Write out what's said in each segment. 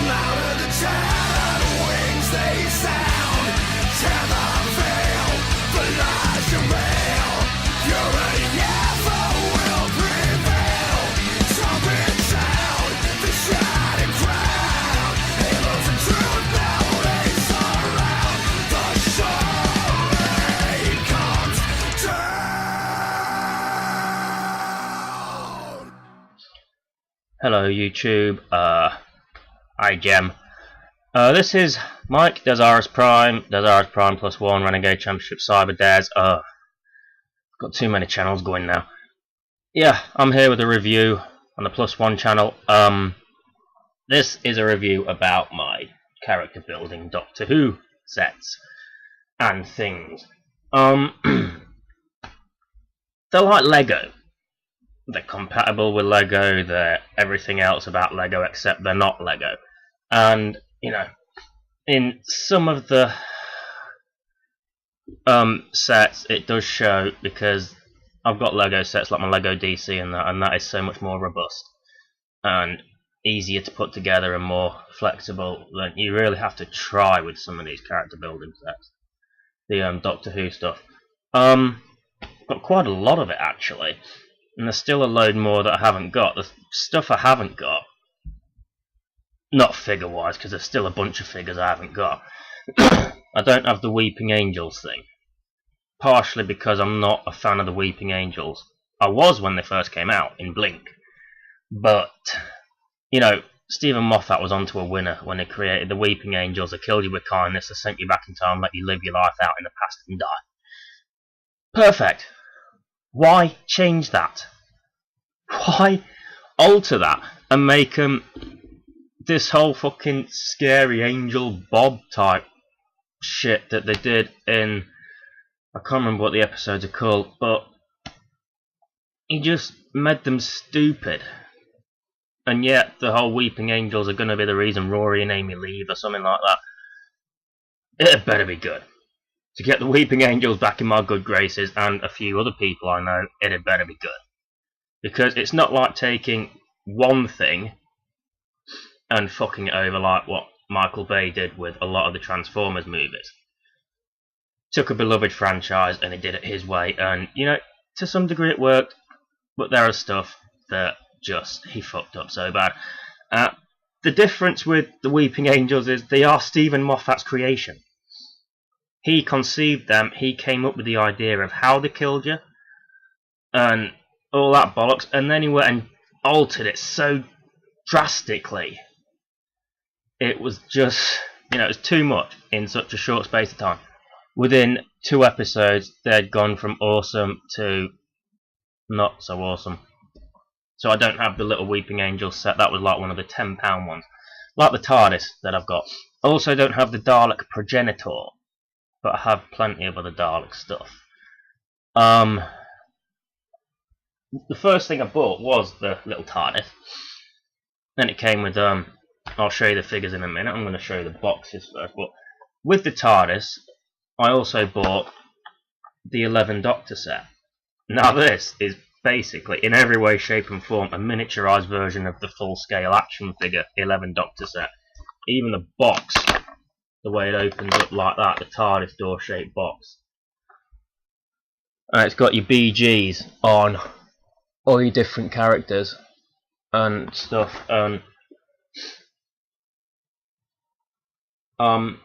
Louder the charred wings they sound. Tear the veil, the lies you mail. Fury never will prevail. Trumpet sound, the shining crown. Halos and truth now they surround. The shade comes down. Hello YouTube, hi Gem. This is Mike, Dezaras Prime +1, Renegade Championship, Cyber Dez. Got too many channels going now. Yeah, I'm here with a review on the +1 channel. This is a review about my character building Doctor Who sets and things. They're like Lego. They're compatible with Lego, they're everything else about Lego except they're not Lego. And, you know, in some of the sets it does show, because I've got Lego sets like my Lego DC and that is so much more robust and easier to put together and more flexible. Than you really have to try with some of these character building sets. The Doctor Who stuff. Got quite a lot of it actually. And there's still a load more that I haven't got. The stuff I haven't got, not figure-wise, because there's still a bunch of figures I haven't got. I don't have the Weeping Angels thing. Partially because I'm not a fan of the Weeping Angels. I was when they first came out, in Blink. But, you know, Stephen Moffat was onto a winner when he created the Weeping Angels. They killed you with kindness, they sent you back in time, let you live your life out in the past and die. Perfect. Why change that? Why alter that and make this whole fucking scary Angel Bob type shit that they did in, I can't remember what the episodes are called, but he just made them stupid. And yet the whole Weeping Angels are going to be the reason Rory and Amy leave or something like that. It better be good. To get the Weeping Angels back in my good graces, and a few other people I know, it had better be good. Because it's not like taking one thing and fucking it over like what Michael Bay did with a lot of the Transformers movies. Took a beloved franchise and he did it his way, and, you know, to some degree it worked, but there is stuff that just, he fucked up so bad. The difference with the Weeping Angels is they are Stephen Moffat's creation. He conceived them, he came up with the idea of how they killed you, and all that bollocks, and then he went and altered it so drastically. It was just, you know, it was too much in such a short space of time. Within 2 episodes, they'd gone from awesome to not so awesome. So I don't have the little Weeping Angel set, that was like one of the £10 ones. Like the TARDIS that I've got. I also don't have the Dalek Progenitor, but I have plenty of other Dalek stuff. The first thing I bought was the Little TARDIS. Then it came with, I'll show you the figures in a minute, I'm going to show you the boxes first. But with the TARDIS, I also bought the 11th Doctor set. Now this is basically, in every way, shape and form, a miniaturised version of the full-scale action figure, the 11th Doctor set. Even the box, the way it opens up like that, the TARDIS door-shaped box. And it's got your BGs on all your different characters and stuff. I'm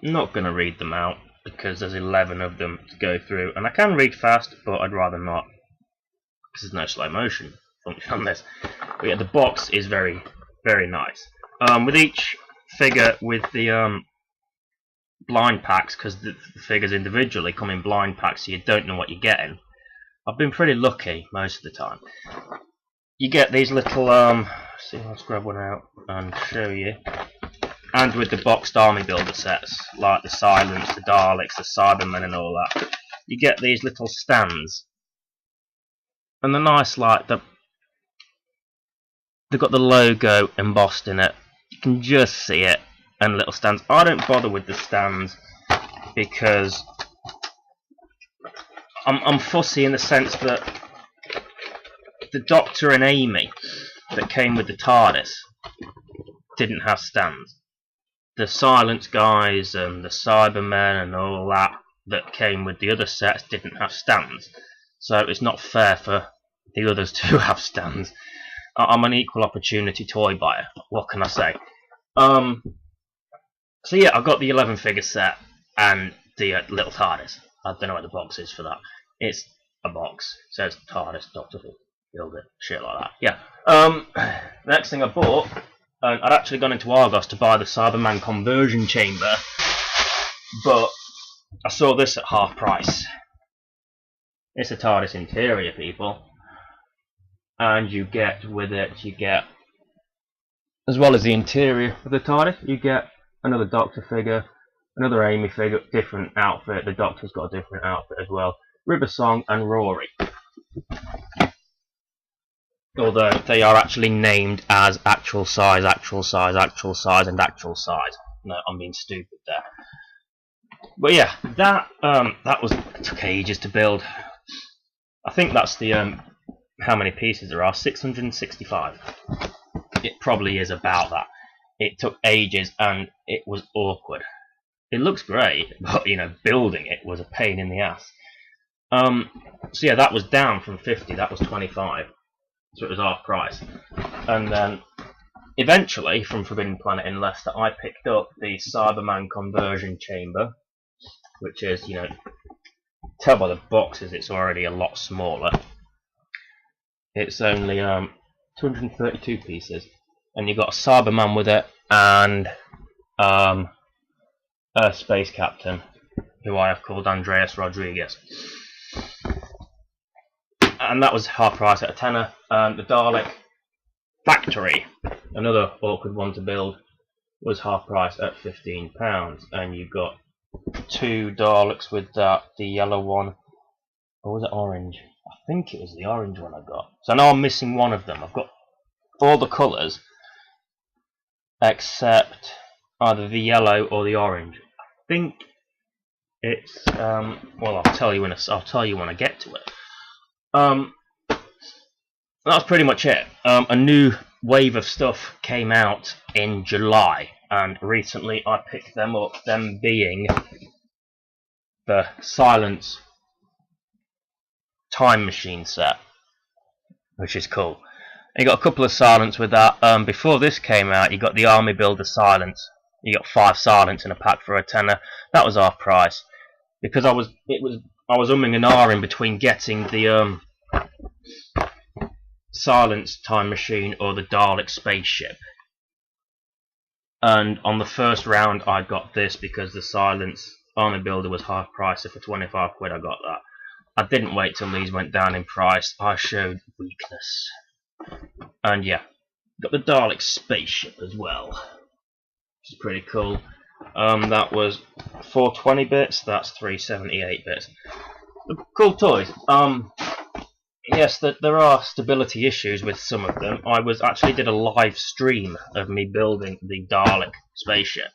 not going to read them out because there's 11 of them to go through, and I can read fast, but I'd rather not because there's no slow motion function on this. But yeah, the box is very, very nice. With each figure, with the blind packs, because the figures individually come in blind packs, so you don't know what you're getting. I've been pretty lucky most of the time. You get these little, see, let's grab one out and show you. And with the boxed army builder sets, like the Silence, the Daleks, the Cybermen and all that, you get these little stands. And they're nice, like, they've got the logo embossed in it. You can just see it. And little stands. I don't bother with the stands because I'm fussy in the sense that the Doctor and Amy that came with the TARDIS didn't have stands. the Silence guys and the Cybermen and all that came with the other sets didn't have stands, so it's not fair for the others to have stands. I'm an equal opportunity toy buyer. What can I say? So yeah, I've got the 11 figure set and the Little TARDIS. I don't know what the box is for that. It's a box. It says TARDIS, Doctor Who, build it, shit like that. Yeah. Next thing I bought, I'd actually gone into Argos to buy the Cyberman conversion chamber, but I saw this at half price. It's a TARDIS interior, people. And you get with it, as well as the interior of the TARDIS, you get another Doctor figure, another Amy figure, different outfit. The Doctor's got a different outfit as well. River Song and Rory. Although they are actually named as actual size, actual size, actual size, and actual size. No, I'm being stupid there. But yeah, that took ages to build. I think that's the how many pieces there are, 665. It probably is about that. It took ages and it was awkward. It looks great, but you know, building it was a pain in the ass. So yeah, that was down from 50, that was 25. So it was half price. And then eventually, from Forbidden Planet in Leicester, I picked up the Cyberman conversion chamber, which is, you know, tell by the boxes it's already a lot smaller. It's only 232 pieces, and you've got a Cyberman with it and a space captain, who I have called Andreas Rodriguez. And that was half price at a tenner. The Dalek Factory, another awkward one to build, was half price at £15, and you got two Daleks with that, the yellow one, or was it orange? I think it was the orange one I got. So now I'm missing one of them. I've got all the colours except either the yellow or the orange. I think it's well, I'll tell you when I get to it. That's pretty much it. A new wave of stuff came out in July, and recently I picked them up, them being the Silence Time Machine set, which is cool. You got a couple of Silence with that. Before this came out, you got the Army Builder Silence. You got 5 Silence in a pack for a tenner. That was half price because I was umming and ahhing between getting the Silence Time Machine or the Dalek Spaceship. And on the first round, I got this because the Silence Army Builder was half price. So for 25 quid, I got that. I didn't wait till these went down in price. I showed weakness. And yeah, got the Dalek Spaceship as well, which is pretty cool. That was 420 bits, that's 378 bits. Cool toys. Yes, there are stability issues with some of them. I actually did a live stream of me building the Dalek Spaceship,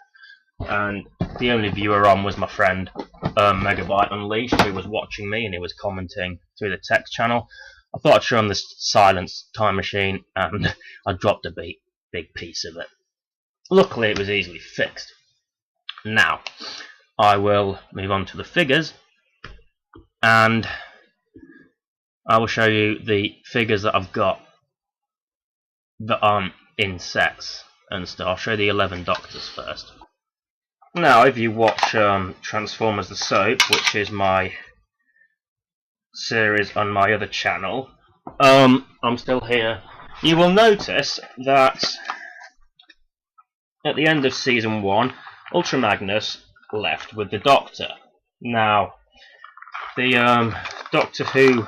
and the only viewer on was my friend Megabyte Unleashed, who was watching me and he was commenting through the text channel. I thought I'd show him this Silence Time Machine, and I dropped a big piece of it. Luckily it was easily fixed. Now I will move on to the figures, and I will show you the figures that I've got that aren't in sets and stuff. I'll show you the 11 Doctors first. Now, if you watch Transformers the Soap, which is my series on my other channel, I'm still here. You will notice that at the end of season 1, Ultra Magnus left with the Doctor. Now, the Doctor Who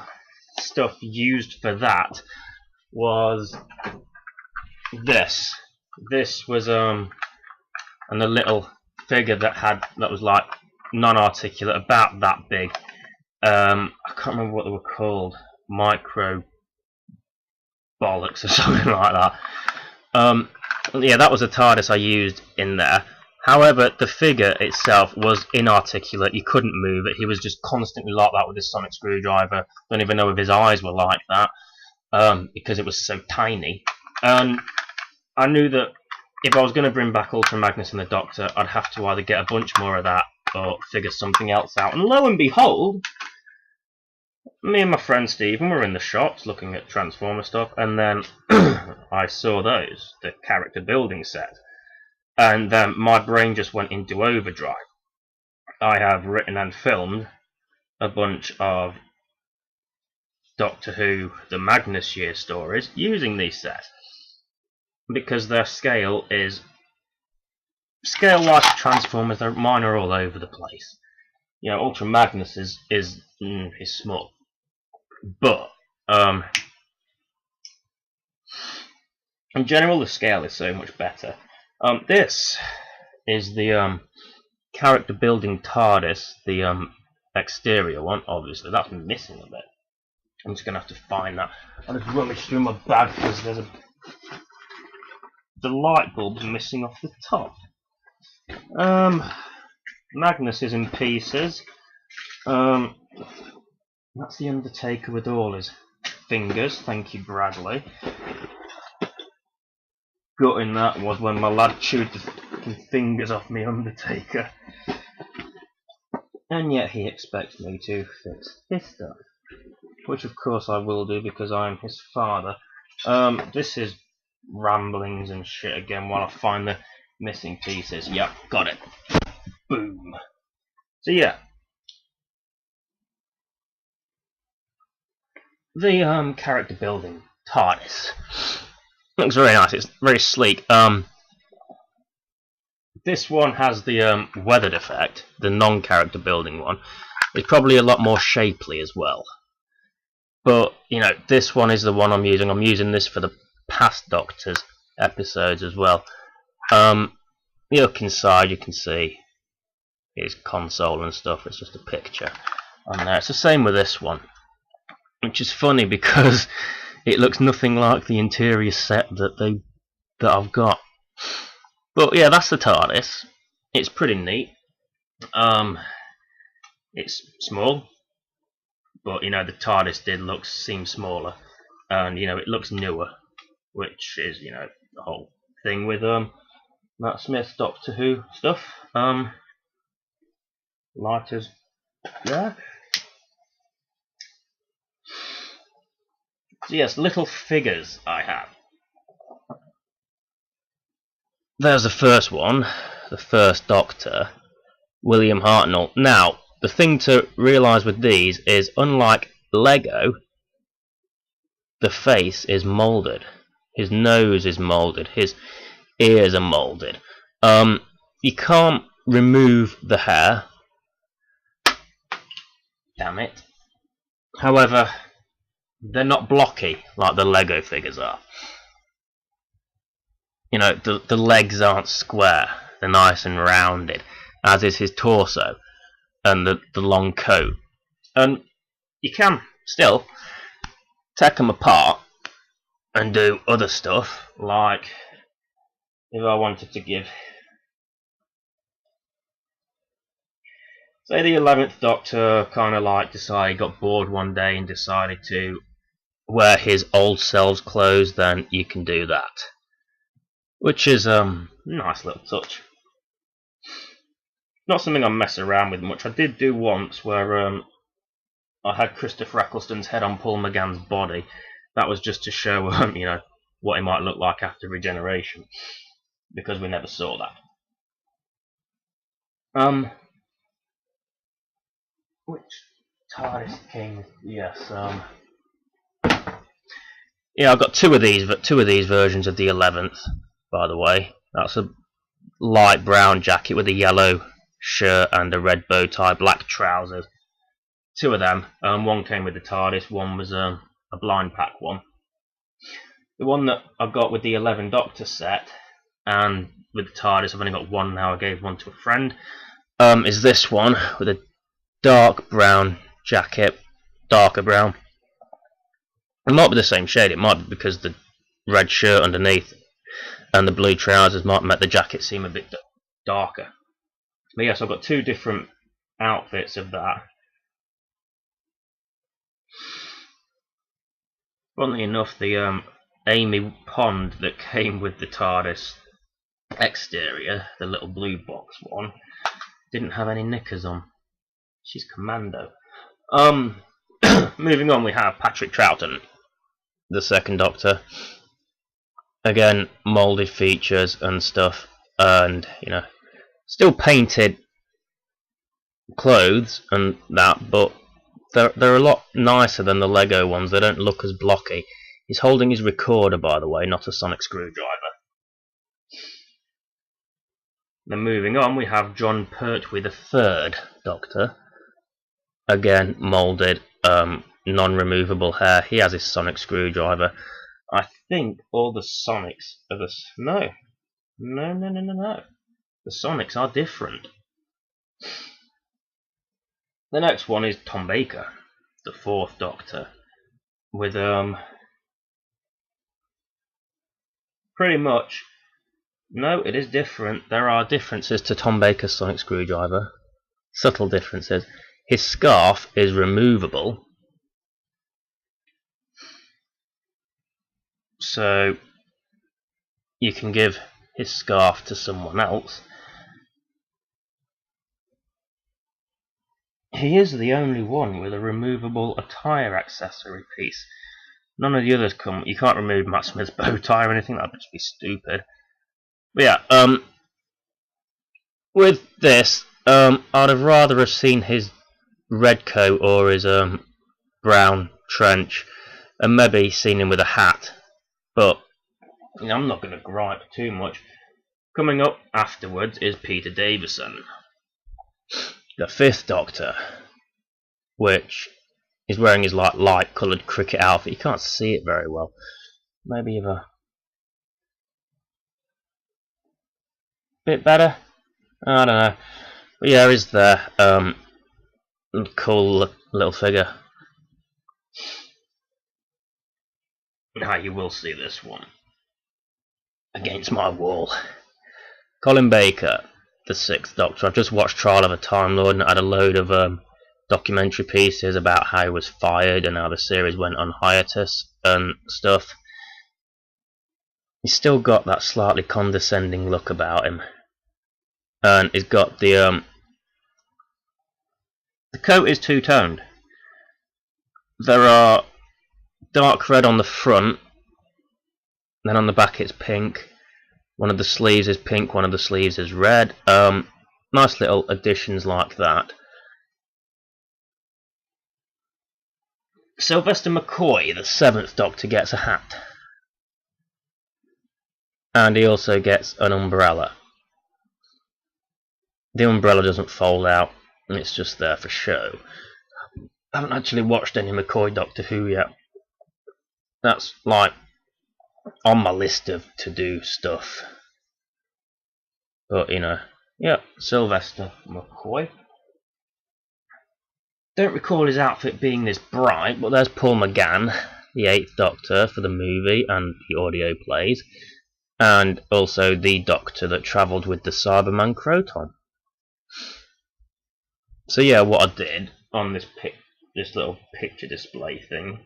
stuff used for that was this. This was and a little figure that was like non-articulate, about that big. I can't remember what they were called, micro bollocks or something like that. Yeah, that was a TARDIS I used in there. However, the figure itself was inarticulate. You couldn't move it. He was just constantly like that with his sonic screwdriver. Don't even know if his eyes were like that, because it was so tiny. And I knew that if I was going to bring back Ultra Magnus and the Doctor, I'd have to either get a bunch more of that or figure something else out. And lo and behold, me and my friend Stephen were in the shops looking at Transformer stuff, and then I saw those, the character building set, and then my brain just went into overdrive. I have written and filmed a bunch of Doctor Who, the Magnus Year stories using these sets, because their scale is scale-wise for Transformers. Mine are all over the place. You know, Ultra Magnus is small, but in general the scale is so much better. This is the character building TARDIS, the exterior one. Obviously, that's missing a bit. I'm just gonna have to find that. I'll just rummage through my bag because the light bulb's missing off the top. Magnus is in pieces. That's the Undertaker with all his fingers. Thank you, Bradley. Gutting that was when my lad chewed the fucking fingers off me Undertaker. And yet he expects me to fix his stuff. Which of course I will do because I'm his father. This is ramblings and shit again while I find the missing pieces. Yep, got it. Boom. So yeah. The character building TARDIS. Looks very nice, it's very sleek. This one has the weathered effect, the non-character building one. It's probably a lot more shapely as well. But, you know, this one is the one I'm using. I'm using this for the past Doctor's episodes as well. You look inside, you can see his console and stuff. It's just a picture on there. It's the same with this one, which is funny because it looks nothing like the interior set that I've got. But yeah, that's the TARDIS. It's pretty neat. It's small, but you know the TARDIS did seem smaller, and you know it looks newer, which is you know the whole thing with Matt Smith's Doctor Who stuff. Lighters there. So yes, little figures I have. There's the first one, the first Doctor, William Hartnell. Now, the thing to realise with these is, unlike Lego, the face is moulded. His nose is moulded. His ears are moulded. You can't remove the hair. Damn it. However, they're not blocky like the Lego figures are. You know, the legs aren't square, they're nice and rounded, as is his torso and the long coat. And you can still take them apart and do other stuff, like if I wanted to give, say the 11th Doctor kind of like got bored one day and decided to wear his old self's clothes, then you can do that. Which is a nice little touch. Not something I mess around with much. I did do once where I had Christopher Eccleston's head on Paul McGann's body. That was just to show you know what he might look like after regeneration, because we never saw that. Which TARDIS came? Yes. Yeah, I've got two of these versions of the 11th. By the way, that's a light brown jacket with a yellow shirt and a red bow tie, black trousers. Two of them. One came with the TARDIS, one was a blind pack one. The one that I've got with the 11 Doctor set and with the TARDIS, I've only got one now. I gave one to a friend. Is this one with a dark brown jacket, darker brown. It might be the same shade. It might be because the red shirt underneath and the blue trousers might make the jacket seem a bit darker. But yes, I've got two different outfits of that. Funnily enough, the Amy Pond that came with the TARDIS exterior, the little blue box one, didn't have any knickers on. She's commando. Moving on, we have Patrick Troughton, the second Doctor. Again, moulded features and stuff, and still painted clothes and that, but they're a lot nicer than the Lego ones. They don't look as blocky. He's holding his recorder, by the way, not a sonic screwdriver. Then moving on, we have John Pertwee, the third Doctor. Again, moulded, non-removable hair. He has his sonic screwdriver. I think all the Sonics are the... No. The Sonics are different. The next one is Tom Baker, the fourth Doctor, with pretty much... No, it is different. There are differences to Tom Baker's sonic screwdriver. Subtle differences. His scarf is removable, so you can give his scarf to someone else. He is the only one with a removable attire accessory piece. None of the others come. You can't remove Matt Smith's bow tie or anything. That would just be stupid. But yeah, with this, I'd have rather have seen his red coat or his brown trench, and maybe seen him with a hat. But I'm not going to gripe too much. Coming up afterwards is Peter Davison, the fifth Doctor, which is wearing his light coloured cricket outfit. You can't see it very well. Maybe you've a bit better. I don't know. But yeah, he's there. Cool little figure. Now you will see this one against my wall. Colin Baker, the sixth Doctor. I've just watched Trial of a Time Lord and had a load of documentary pieces about how he was fired and how the series went on hiatus and stuff. He's still got that slightly condescending look about him, and he's got the coat is two-toned. There are dark red on the front, then on the back it's pink. One of the sleeves is pink, one of the sleeves is red. Nice little additions like that. Sylvester McCoy, the seventh Doctor, gets a hat. And he also gets an umbrella. The umbrella doesn't fold out, and it's just there for show. I haven't actually watched any McCoy Doctor Who yet. That's like on my list of to-do stuff. But yeah, Sylvester McCoy. Don't recall his outfit being this bright, but there's Paul McGann, the eighth Doctor for the movie and the audio plays, and also the Doctor that travelled with the Cyberman Croton. So yeah, what I did on this little picture display thing,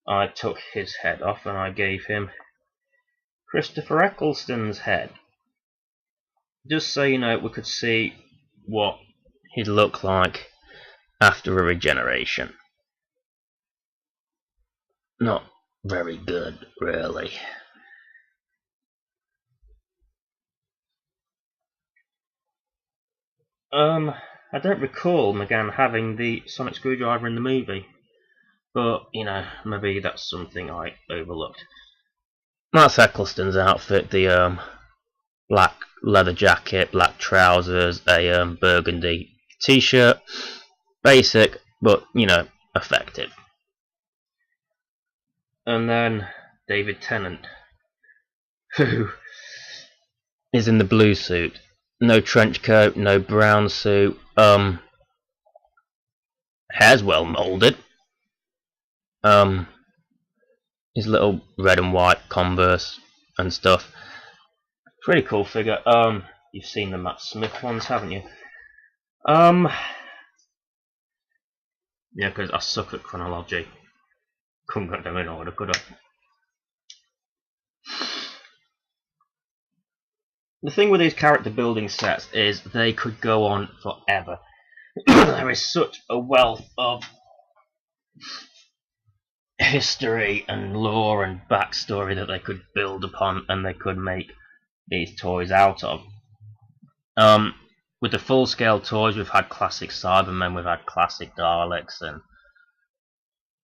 I took his head off and I gave him Christopher Eccleston's head, just so we could see what he'd look like after a regeneration. Not very good, really. I don't recall McGann having the sonic screwdriver in the movie, but maybe that's something I overlooked. That's Eccleston's outfit, the black leather jacket, black trousers, a burgundy t-shirt. Basic, but effective. And then David Tennant, who is in the blue suit. No trench coat, no brown suit. Hair's well moulded. His little red and white Converse and stuff. Pretty cool figure. You've seen the Matt Smith ones, haven't you? Yeah, because I suck at chronology. Couldn't get them in order, could I? the thing with these character building sets is they could go on forever. There is such a wealth of history and lore and backstory that they could build upon, and they could make these toys out of. With the full-scale toys, we've had classic Cybermen, we've had classic Daleks, and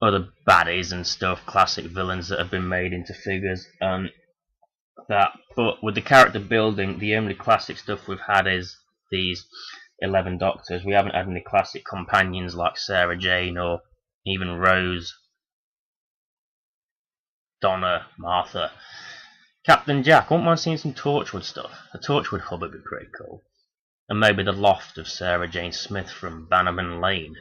other baddies and stuff, classic villains that have been made into figures. But with the character building, the only classic stuff we've had is these 11 Doctors. We haven't had any classic companions like Sarah Jane or even Rose, Donna, Martha. Captain Jack, I wouldn't mind seeing some Torchwood stuff. The Torchwood hub would be pretty cool. And maybe the loft of Sarah Jane Smith from Bannerman Lane.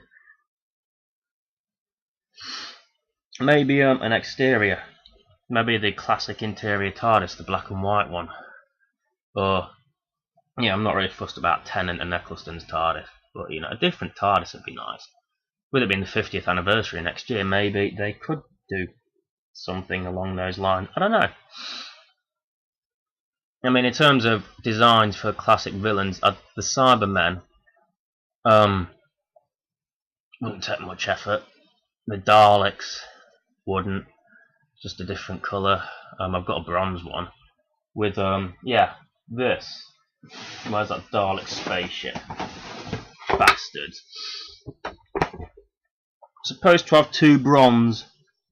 Maybe an exterior. Maybe the classic interior TARDIS, the black and white one. Or, yeah, I'm not really fussed about Tennant and Eccleston's TARDIS. But, you know, a different TARDIS would be nice. With it being the 50th anniversary next year, maybe they could do something along those lines. I don't know. I mean, in terms of designs for classic villains, the Cybermen wouldn't take much effort. The Daleks wouldn't. Just a different colour. I've got a bronze one with this. Where's that Dalek spaceship? Bastards. Supposed to have 2 bronze.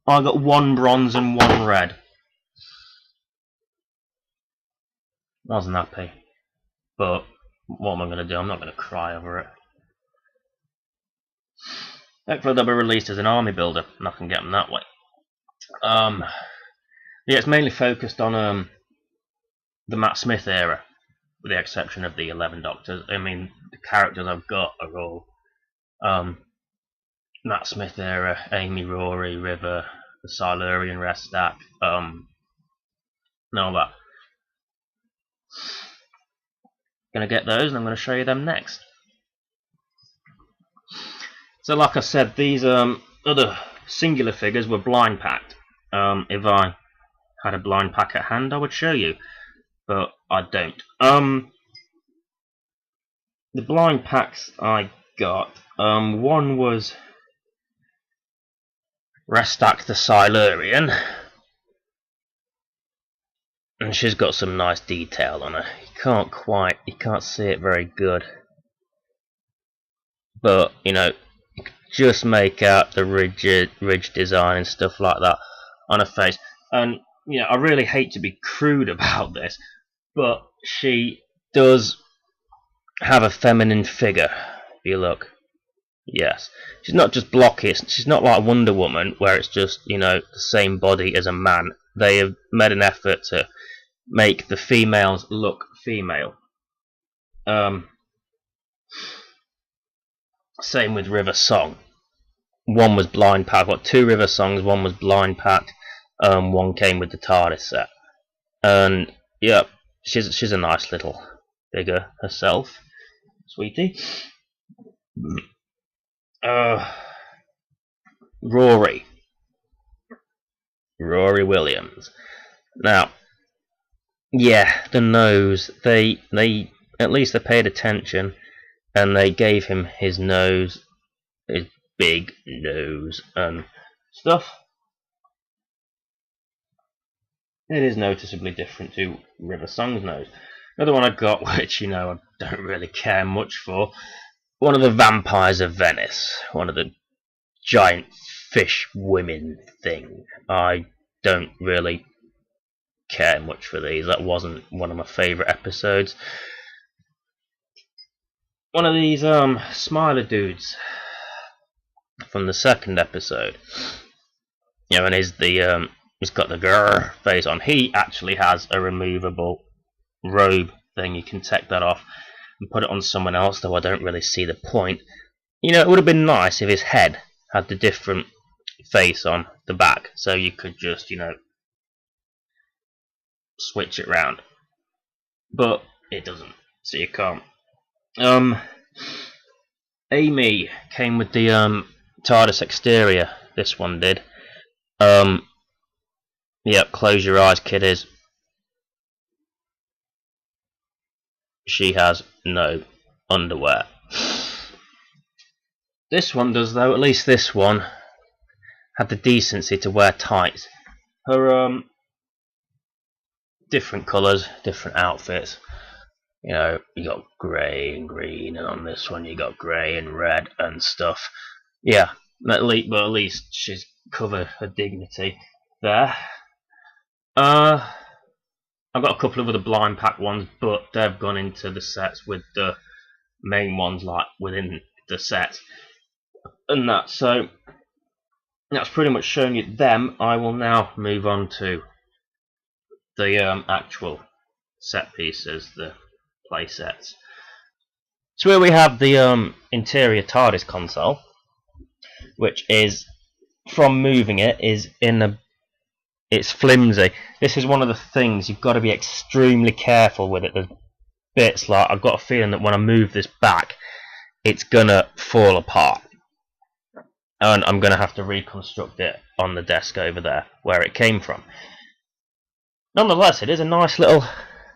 I got 1 bronze and 1 red. Wasn't happy. But what am I going to do? I'm not going to cry over it. Hopefully they'll be released as an army builder and I can get them that way. Yeah, it's mainly focused on the Matt Smith era, with the exception of the 11 Doctors. I mean, the characters I've got are all Matt Smith era, Amy, Rory, River, the Silurian Restak, and all that. Gonna get those, and I'm gonna show you them next. So, like I said, these other singular figures were blind packed. If I had a blind pack at hand, I would show you, but I don't. The blind packs I got, one was Restak the Silurian, and she's got some nice detail on her. You can't see it very good, but you know, you can just make out the ridge design and stuff like that on her face. And you know, I really hate to be crude about this, but she does have a feminine figure. If you look, yes, she's not just blocky. She's not like Wonder Woman, where it's just, you know, the same body as a man. They have made an effort to make the females look female. Same with River Song. One was blind packed. I've got 2 River Songs. One was blind packed. One came with the TARDIS set. And yeah, she's a nice little figure herself, sweetie. Rory Williams. Now, yeah, the nose. They at least they paid attention, and they gave him his nose, his big nose and stuff. It is noticeably different to River Song's nose. Another one I got, which, you know, I don't really care much for. One of the Vampires of Venice. One of the giant fish women thing. I don't really care much for these. That wasn't one of my favourite episodes. One of these Smiler dudes from the 2nd episode. You know, and he's got the grrr face on. He actually has a removable robe thing. You can take that off and put it on someone else, though I don't really see the point. You know, it would have been nice if his head had the different face on the back, so you could just, you know, switch it round. But it doesn't, so you can't. Amy came with the TARDIS exterior. This one did. Yep, close your eyes, kiddies. she has no underwear. This one does though, at least this one had the decency to wear tights. Her different colours, different outfits. You know, you got grey and green, and on this one you got grey and red and stuff. Yeah, but at least she's covered her dignity there. I've got a couple of other blind pack ones, but they've gone into the sets with the main ones, like within the set, and that. So that's pretty much showing you them. I will now move on to the actual set pieces, the play sets. So here we have the interior TARDIS console, which is, from moving it, is in a, it's flimsy. This is one of the things you've got to be extremely careful with it. There's bits like, I've got a feeling that when I move this back, it's gonna fall apart, and I'm gonna have to reconstruct it on the desk over there where it came from. Nonetheless, it is a nice little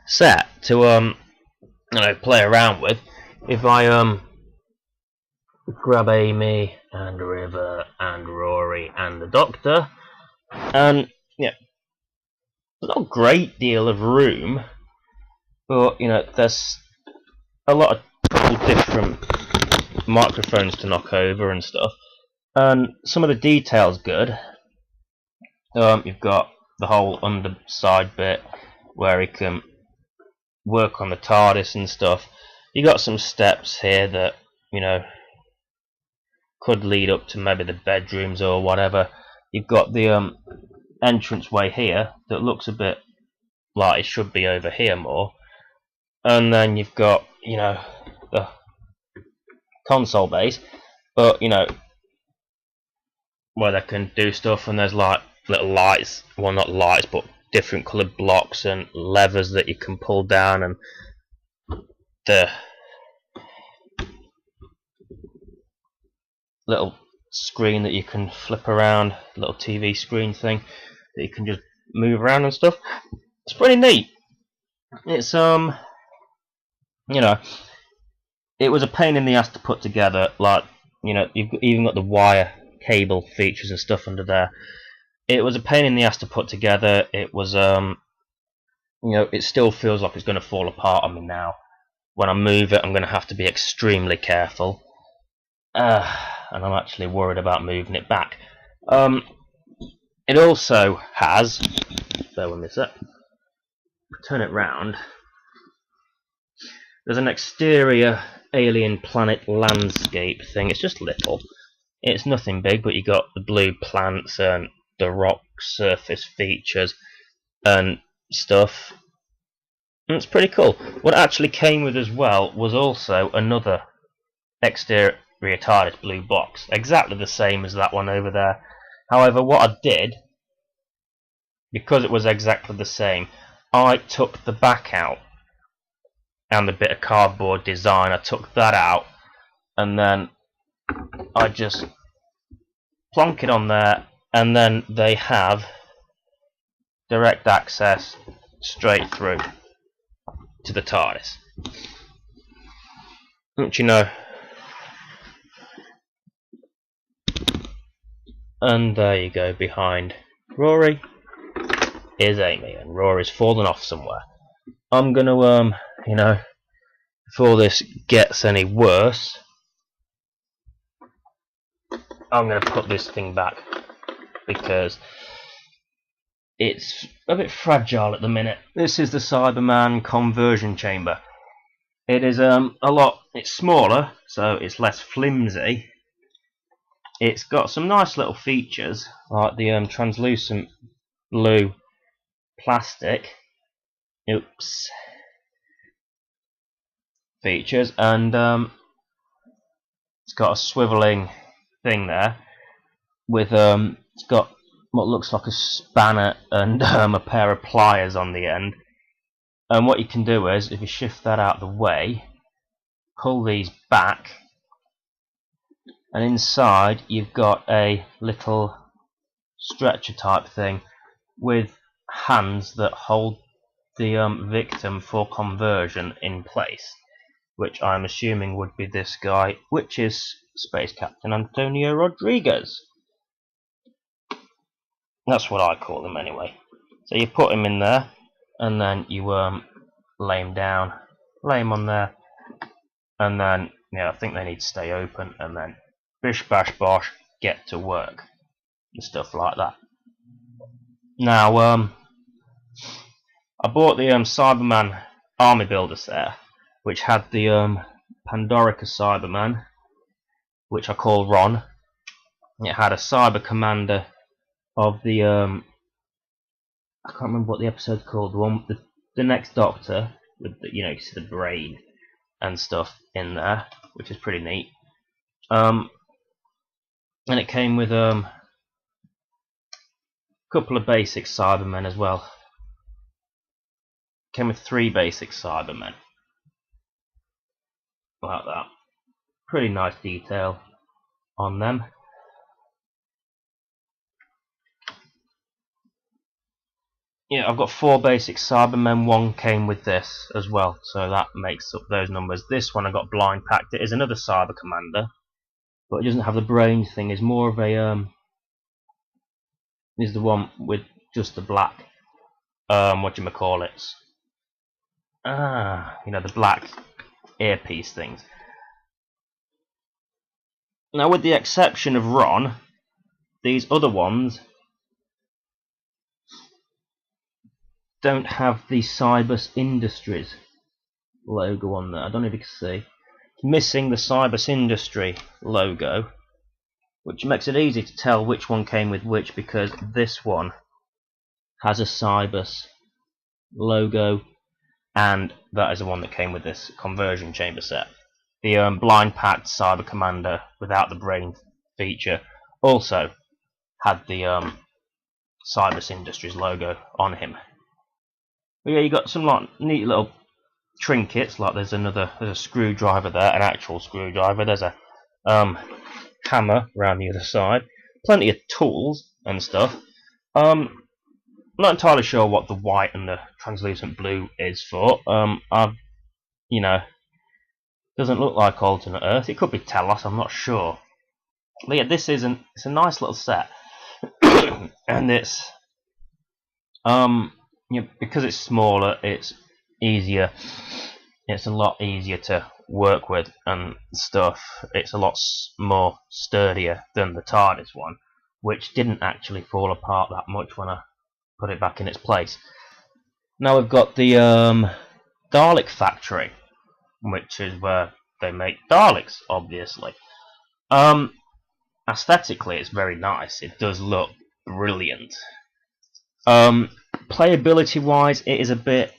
set to you know, play around with. If I grab Amy and River and Rory and the Doctor, and yeah, not a great deal of room, but you know, there's a lot of cool different microphones to knock over and stuff, and some of the details good. You've got the whole underside bit where you can work on the TARDIS and stuff. You got some steps here that, you know, could lead up to maybe the bedrooms or whatever. You've got the entranceway here that looks a bit like it should be over here more, and then you've got, you know, the console base, but you know, where they can do stuff, and there's like little lights, well, not lights, but different coloured blocks and levers that you can pull down, and the little screen that you can flip around, little TV screen thing that you can just move around and stuff. It's pretty neat. It's you know, it was a pain in the ass to put together. Like, you know, you've even got the wire cable features and stuff under there. It was a pain in the ass to put together. It was you know, it still feels like it's going to fall apart on me now. When I move it, I'm going to have to be extremely careful, and I'm actually worried about moving it back. It also has, bear with me a sec, turn it round, there's an exterior alien planet landscape thing. It's just little, it's nothing big, but you got the blue plants and the rock surface features and stuff. And it's pretty cool. What actually came with as well was also another exterior TARDIS blue box, exactly the same as that one over there. However, what I did, because it was exactly the same, I took the back out and the bit of cardboard design, I took that out, and then I just plonk it on there, and then they have direct access straight through to the TARDIS. Don't you know? And there you go, behind Rory is Amy, and Rory's fallen off somewhere. I'm gonna, you know, before this gets any worse, I'm gonna put this thing back because it's a bit fragile at the minute. This is the Cyberman conversion chamber. It is it's smaller, so it's less flimsy. It's got some nice little features, like the translucent blue plastic. Oops. Features, and it's got a swiveling thing there with it's got what looks like a spanner and a pair of pliers on the end. And what you can do is, if you shift that out of the way, pull these back, and inside you've got a little stretcher type thing with hands that hold the victim for conversion in place, which I'm assuming would be this guy, which is Space Captain Antonio Rodriguez. That's what I call him anyway. So you put him in there, and then you lay him down, lay him on there, and then I think they need to stay open, and then bish bash bosh, get to work and stuff like that. Now I bought the Cyberman army builder set, which had the Pandorica Cyberman, which I call Ron. It had a Cyber Commander of the I can't remember what the episode's called. The next Doctor with the, you see the brain and stuff in there, which is pretty neat. And it came with a couple of basic Cybermen as well. Came with 3 basic Cybermen, like that. Pretty nice detail on them. Yeah, I've got 4 basic Cybermen. 1 came with this as well, so that makes up those numbers. This one I got blind packed. It is another Cyber Commander, but it doesn't have the brain thing. It's more of a is the one with just the black whatchamacallits. The black earpiece things. Now, with the exception of Ron, these other ones don't have the Cybus Industries logo on there. I don't know if you can see. It's missing the Cybus Industry logo, which makes it easy to tell which one came with which, because this one has a Cybus logo, and that is the one that came with this conversion chamber set. The blind packed Cyber Commander without the brain feature also had the Cybus Industries logo on him. But yeah, you got some neat little trinkets, like there's a screwdriver there, an actual screwdriver. There's a hammer around the other side. Plenty of tools and stuff. I'm not entirely sure what the white and the translucent blue is for. Doesn't look like alternate Earth. It could be Telos, I'm not sure. But yeah, it's a nice little set, and it's because it's smaller, it's easier. It's a lot easier to work with and stuff. It's a lot more sturdier than the TARDIS one, which didn't actually fall apart that much when I put it back in its place. Now we've got the Dalek Factory, which is where they make Daleks, obviously. Aesthetically, it's very nice. It does look brilliant. Playability wise, it is a bit,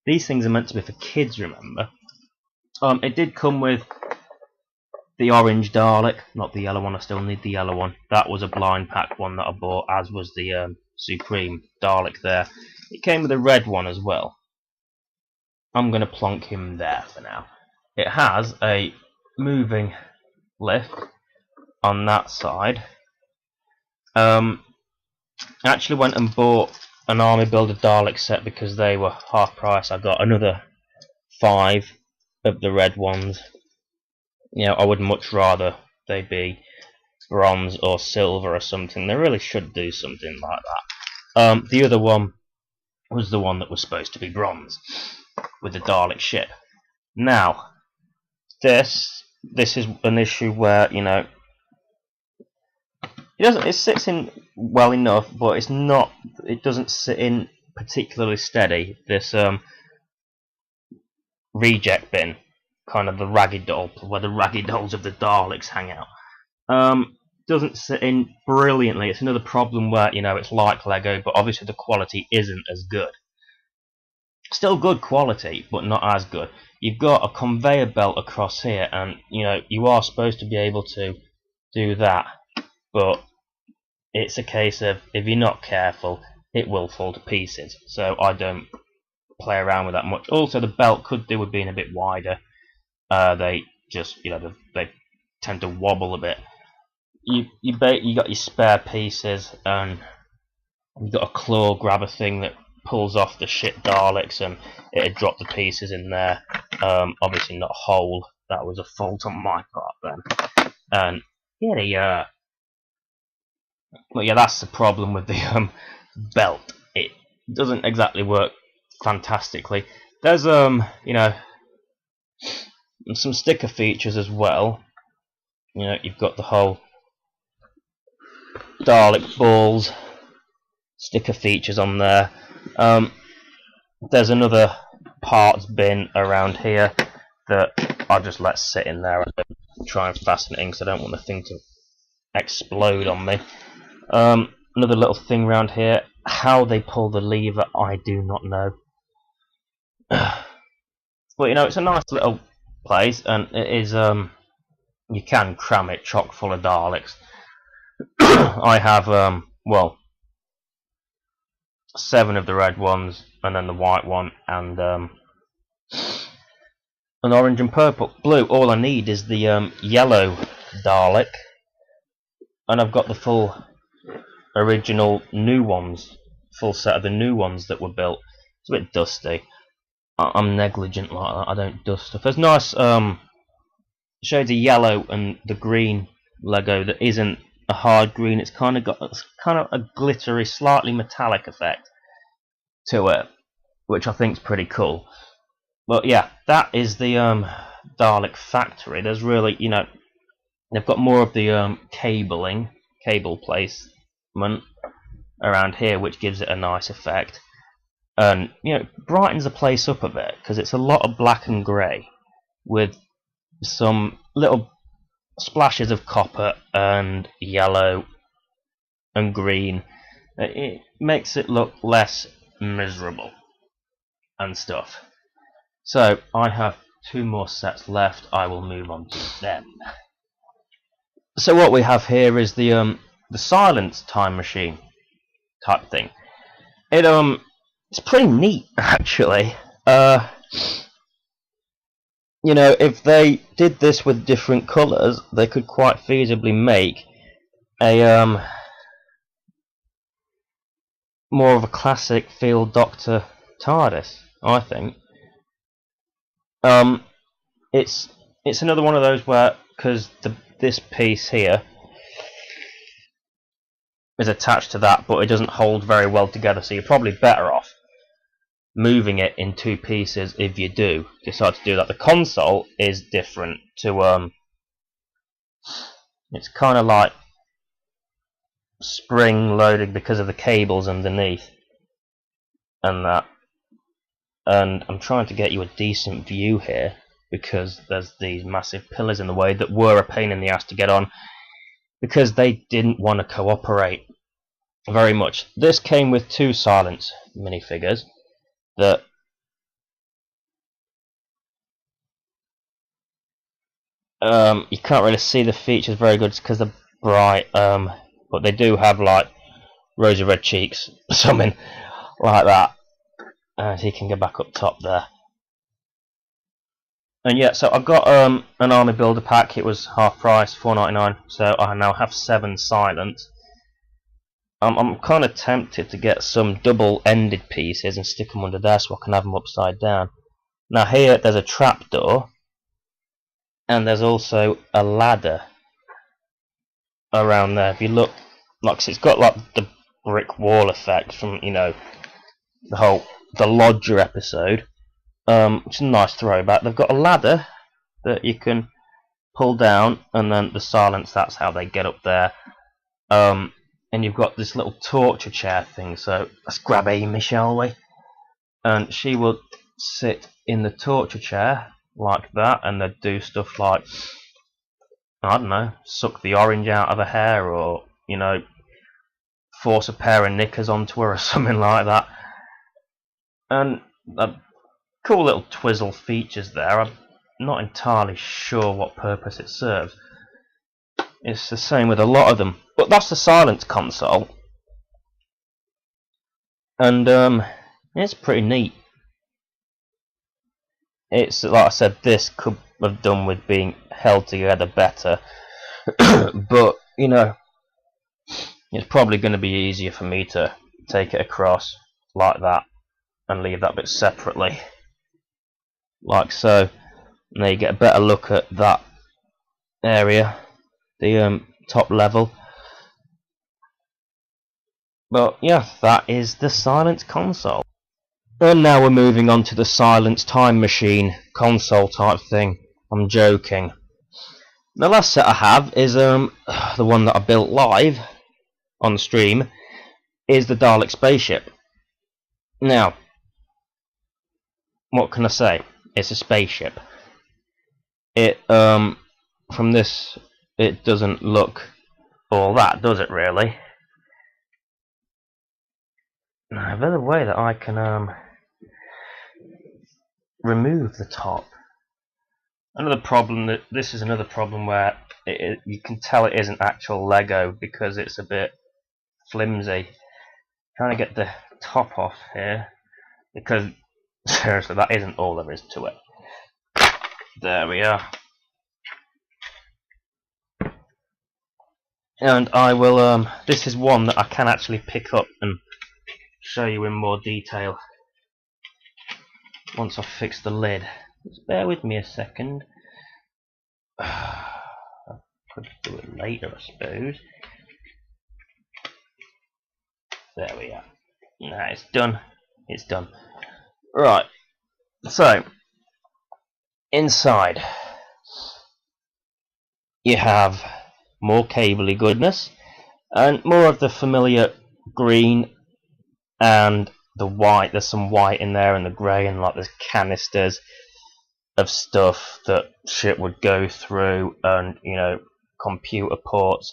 these things are meant to be for kids, remember. It did come with the orange Dalek, not the yellow one. I still need the yellow one. That was a blind pack one that I bought, as was the Supreme Dalek there. It came with a red one as well. I'm going to plonk him there for now. It has a moving lift on that side. I actually went and bought an Army Builder Dalek set because they were half price. I got another 5 of the red ones. I would much rather they be bronze or silver or something. They really should do something like that. The other one was the one that was supposed to be bronze with the Dalek Ship. Now, this is an issue where it sits in well enough, but it doesn't sit in particularly steady. This reject bin, kind of the raggy doll, where the raggy dolls of the Daleks hang out, doesn't sit in brilliantly. It's another problem where it's like Lego, but obviously the quality isn't as good. Still good quality, but not as good. You've got a conveyor belt across here, and you are supposed to be able to do that, but it's a case of, if you're not careful, it will fall to pieces. So I don't play around with that much. Also, the belt could do with being a bit wider. They just, they tend to wobble a bit. You got your spare pieces, and you've got a claw grabber thing that pulls off the shit Daleks, and it'd drop the pieces in there. Obviously not whole. That was a fault on my part then. And yeah, well, yeah, that's the problem with the belt. It doesn't exactly work fantastically. There's you know, some sticker features as well. You know, you've got the whole Dalek balls sticker features on there. There's another parts bin around here that I'll just let sit in there and try and fasten it in because I don't want the thing to explode on me. Another little thing around here. How they pull the lever, I do not know. But you know, it's a nice little place, and it is. You can cram it chock full of Daleks. I have well, 7 of the red ones, and then the white one, and an orange and purple. Blue, all I need is the yellow Dalek, and I've got the full original new ones, full set of the new ones that were built. It's a bit dusty. I'm negligent like that, I don't dust stuff. There's nice shades of yellow and the green Lego that isn't a hard green. It's kind of got a glittery, slightly metallic effect to it, which I think is pretty cool. But yeah, that is the Dalek Factory. There's really, you know, they've got more of the cable placement around here, which gives it a nice effect, and you know, brightens the place up a bit because it's a lot of black and grey with some little splashes of copper and yellow and green. It makes it look less miserable and stuff. So I have 2 more sets left. I will move on to them. So what we have here is the silence time machine type thing. It's pretty neat actually. You know, if they did this with different colours, they could quite feasibly make a more of a classic feel Doctor TARDIS, I think. It's another one of those where, because this piece here is attached to that, but it doesn't hold very well together, so you're probably better off moving it in 2 pieces if you do decide to do that. The console is different to it's kind of like spring loaded because of the cables underneath and that. And I'm trying to get you a decent view here because there's these massive pillars in the way that were a pain in the ass to get on because they didn't want to cooperate very much. This came with 2 silence minifigures that you can't really see the features very good because they're bright, but they do have like rosy red cheeks, something like that. So you can go back up top there. And yeah, so I've got an army builder pack. It was half price, $4.99. So I now have 7 silent. I'm kind of tempted to get some double-ended pieces and stick them under there so I can have them upside down. Now here there's a trapdoor, and there's also a ladder around there. If you look, like it's got like the brick wall effect from, you know, the Lodger episode, which is a nice throwback. They've got a ladder that you can pull down, and then the silence, that's how they get up there. And you've got this little torture chair thing, so let's grab Amy, shall we? And she will sit in the torture chair like that, and they'd do stuff like, I don't know, suck the orange out of her hair, or, you know, force a pair of knickers onto her or something like that. And cool little twizzle features there. I'm not entirely sure what purpose it serves. It's the same with a lot of them. But that's the silence console. And it's pretty neat. It's, like I said, this could have done with being held together better. But, you know, it's probably going to be easier for me to take it across like that and leave that bit separately, like so. And there you get a better look at that area, the top level. But yeah, that is the Silence console. And now we're moving on to the Silence time machine console type thing. I'm joking. The last set I have is the one that I built live on stream, is the Dalek spaceship. Now, what can I say? It's a spaceship. It from this, it doesn't look all that, does it really? Now, there's a way that I can remove the top. Another problem, that this is another problem where you can tell it isn't actual Lego because it's a bit flimsy. Trying to get the top off here, because seriously, that isn't all there is to it. There we are. And I will, this is one that I can actually pick up and show you in more detail once I've fixed the lid. Just bear with me a second. I could do it later, I suppose. There we are. Nah, it's done. It's done. Right. So, inside, you have more cabley goodness, and more of the familiar green and the white. There's some white in there and the grey, and like there's canisters of stuff that shit would go through, and you know, computer ports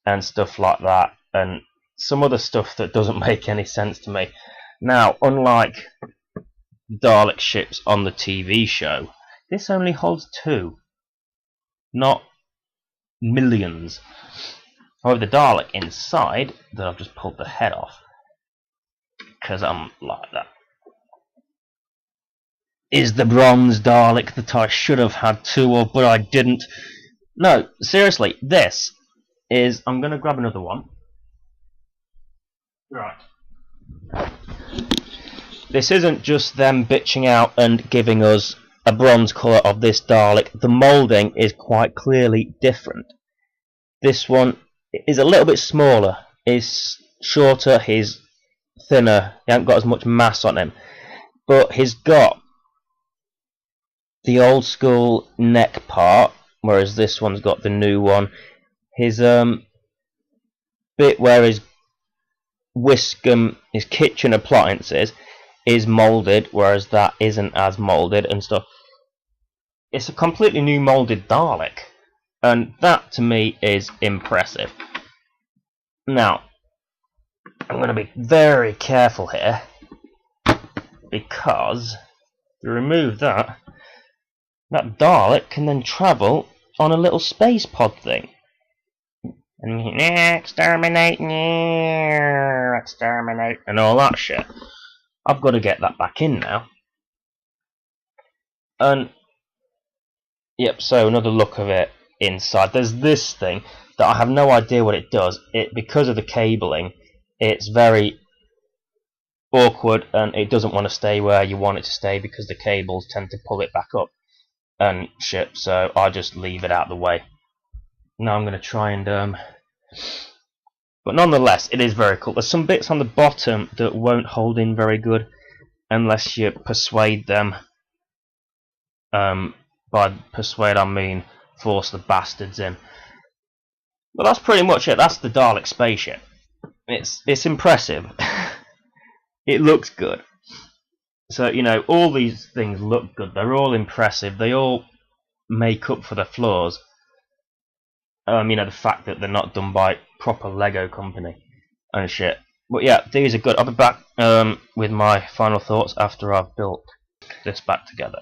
and stuff like that, and some other stuff that doesn't make any sense to me. Now, unlike Dalek ships on the TV show, this only holds 2, not millions. However, the Dalek inside, that I've just pulled the head off because I'm like that, is the bronze Dalek that I should have had 2 of, but I didn't. No, seriously, this is... I'm going to grab another one. Right. This isn't just them bitching out and giving us a bronze colour of this Dalek. The moulding is quite clearly different. This one is a little bit smaller, is shorter, he's thinner, he hasn't got as much mass on him. But he's got the old school neck part, whereas this one's got the new one. His bit where his his kitchen appliances is moulded, whereas that isn't as moulded and stuff. It's a completely new moulded Dalek, and that to me is impressive. Now, I'm going to be very careful here, because to remove that, that Dalek can then travel on a little space pod thing. And exterminate, exterminate, and all that shit. I've got to get that back in now. And yep, so another look of it inside. There's this thing that I have no idea what it does. Because of the cabling, it's very awkward and it doesn't want to stay where you want it to stay because the cables tend to pull it back up and shit. So I just leave it out of the way. Now I'm going to try and but nonetheless, it is very cool. There's some bits on the bottom that won't hold in very good unless you persuade them. By persuade I mean force the bastards in. But that's pretty much it. That's the Dalek spaceship. It's impressive. It looks good. So, you know, all these things look good. They're all impressive. They all make up for the flaws. You know, the fact that they're not done by proper Lego company and shit. But yeah, these are good. I'll be back with my final thoughts after I've built this back together.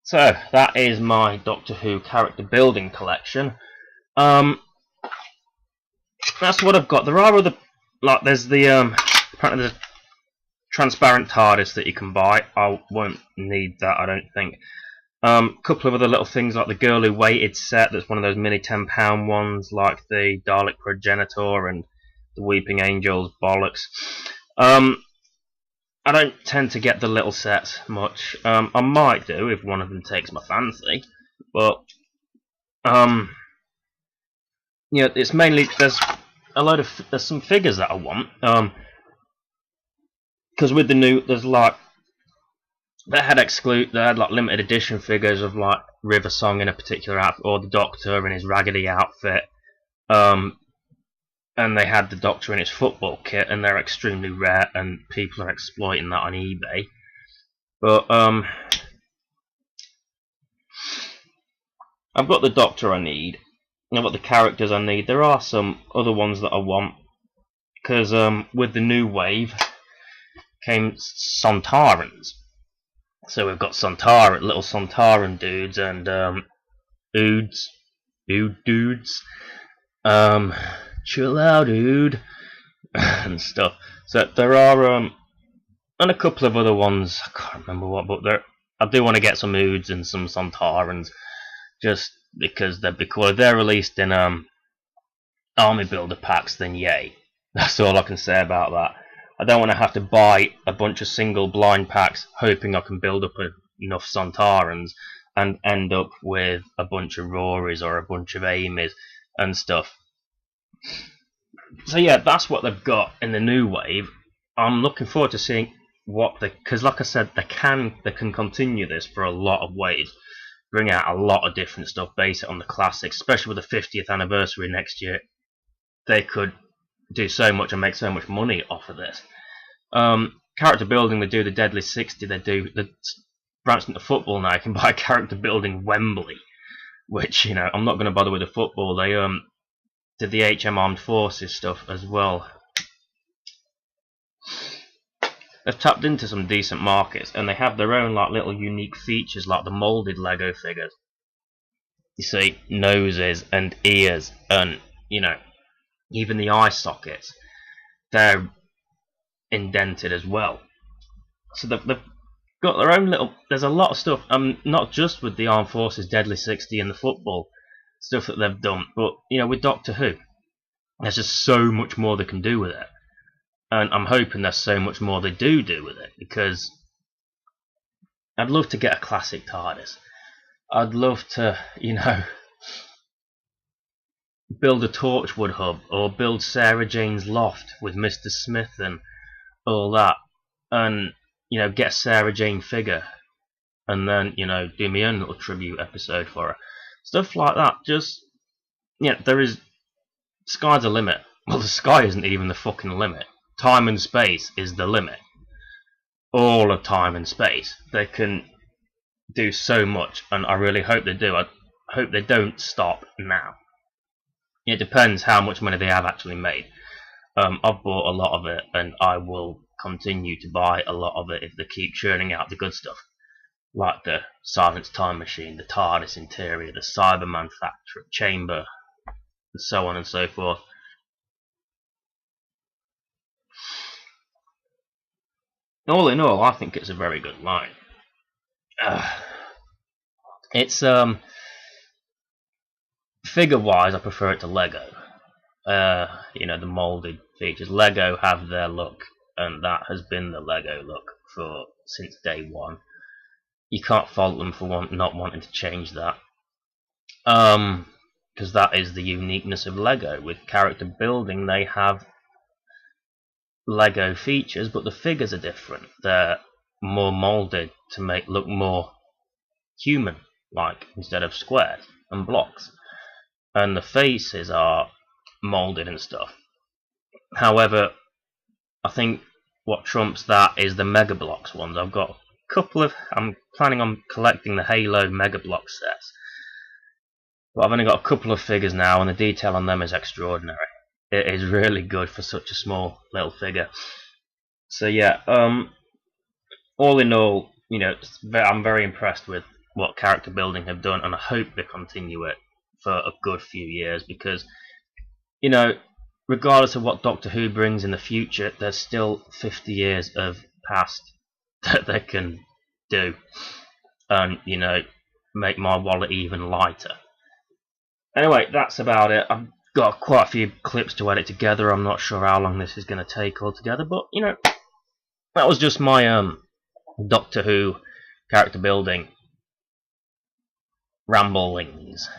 So, that is my Doctor Who character building collection. That's what I've got. There are other, like, there's the, apparently there's a transparent TARDIS that you can buy. I won't need that, I don't think. Couple of other little things like the Girl Who Waited set, that's one of those mini £10 ones, like the Dalek Progenitor and the Weeping Angels bollocks. I don't tend to get the little sets much. I might do if one of them takes my fancy, but yeah, it's mainly there's some figures that I want. Because with the new, there's like they had like limited edition figures of like River Song in a particular outfit, or the Doctor in his raggedy outfit. And they had the Doctor in his football kit, and they're extremely rare, and people are exploiting that on eBay. But I've got the Doctor I need. I've got the characters I need. There are some other ones that I want, because with the new wave came Sontarans. So we've got little Sontaran dudes, and Ood dudes. Chill out, dude, and stuff. So there are and a couple of other ones. I can't remember what, but I do want to get some Oods and some Sontarans, just because they'd be cool. If they're released in army builder packs, then yay. That's all I can say about that. I don't want to have to buy a bunch of single blind packs, hoping I can build up enough Sontarans, and end up with a bunch of Rorys or a bunch of Amys and stuff. So yeah, that's what they've got in the new wave. I'm looking forward to seeing because like I said, they can continue this for a lot of waves, bring out a lot of different stuff, base it on the classics, especially with the 50th anniversary next year. They could do so much and make so much money off of this. Character building, they do the Deadly 60, they do the branched into football now. You can buy character building Wembley, which, you know, I'm not going to bother with the football. They did the HM Armed Forces stuff as well. They've tapped into some decent markets, and they have their own like little unique features, like the moulded Lego figures. You see noses and ears, and you know, even the eye sockets, they're indented as well. So they've got their own little. There's a lot of stuff. Not just with the Armed Forces Deadly 60 and the football stuff that they've done, but you know, with Doctor Who, there's just so much more they can do with it, and I'm hoping there's so much more they do with it, because I'd love to get a classic TARDIS. I'd love to, you know, build a Torchwood hub, or build Sarah Jane's loft with Mr. Smith and all that, and you know, get a Sarah Jane figure, and then, you know, do my own little tribute episode for her. Stuff like that. Just, yeah, there is. Sky's the limit. Well, the sky isn't even the fucking limit. Time and space is the limit. All of time and space. They can do so much, and I really hope they do. I hope they don't stop now. It depends how much money they have actually made. I've bought a lot of it, and I will continue to buy a lot of it if they keep churning out the good stuff. Like the Silence Time Machine, the TARDIS interior, the Cyberman factory chamber, and so on and so forth. All in all, I think it's a very good line. It's figure-wise, I prefer it to Lego. You know, the moulded features. Lego have their look, and that has been the Lego look since day one. You can't fault them for not wanting to change that, because that is the uniqueness of Lego. With character building, they have Lego features, but the figures are different. They're more moulded to look more human-like, instead of squares and blocks. And the faces are moulded and stuff. However, I think what trumps that is the Mega Bloks ones. I've got a couple of. I'm planning on collecting the Halo Mega Block sets, but I've only got a couple of figures now, and the detail on them is extraordinary. It is really good for such a small little figure. So yeah, all in all, you know, I'm very impressed with what character building have done, and I hope they continue it for a good few years, because, you know, regardless of what Doctor Who brings in the future, there's still 50 years of past that they can do, and, you know, make my wallet even lighter. Anyway, that's about it. I've got quite a few clips to edit together. I'm not sure how long this is going to take altogether, but, you know, that was just my Doctor Who character building ramblings,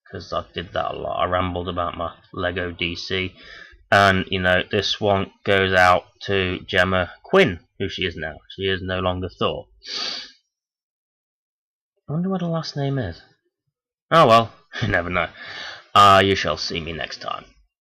because I did that a lot. I rambled about my Lego DC, and you know, this one goes out to Gemma Quinn, who she is now. She is no longer Thor. I wonder what her last name is. Oh well, you never know. You shall see me next time.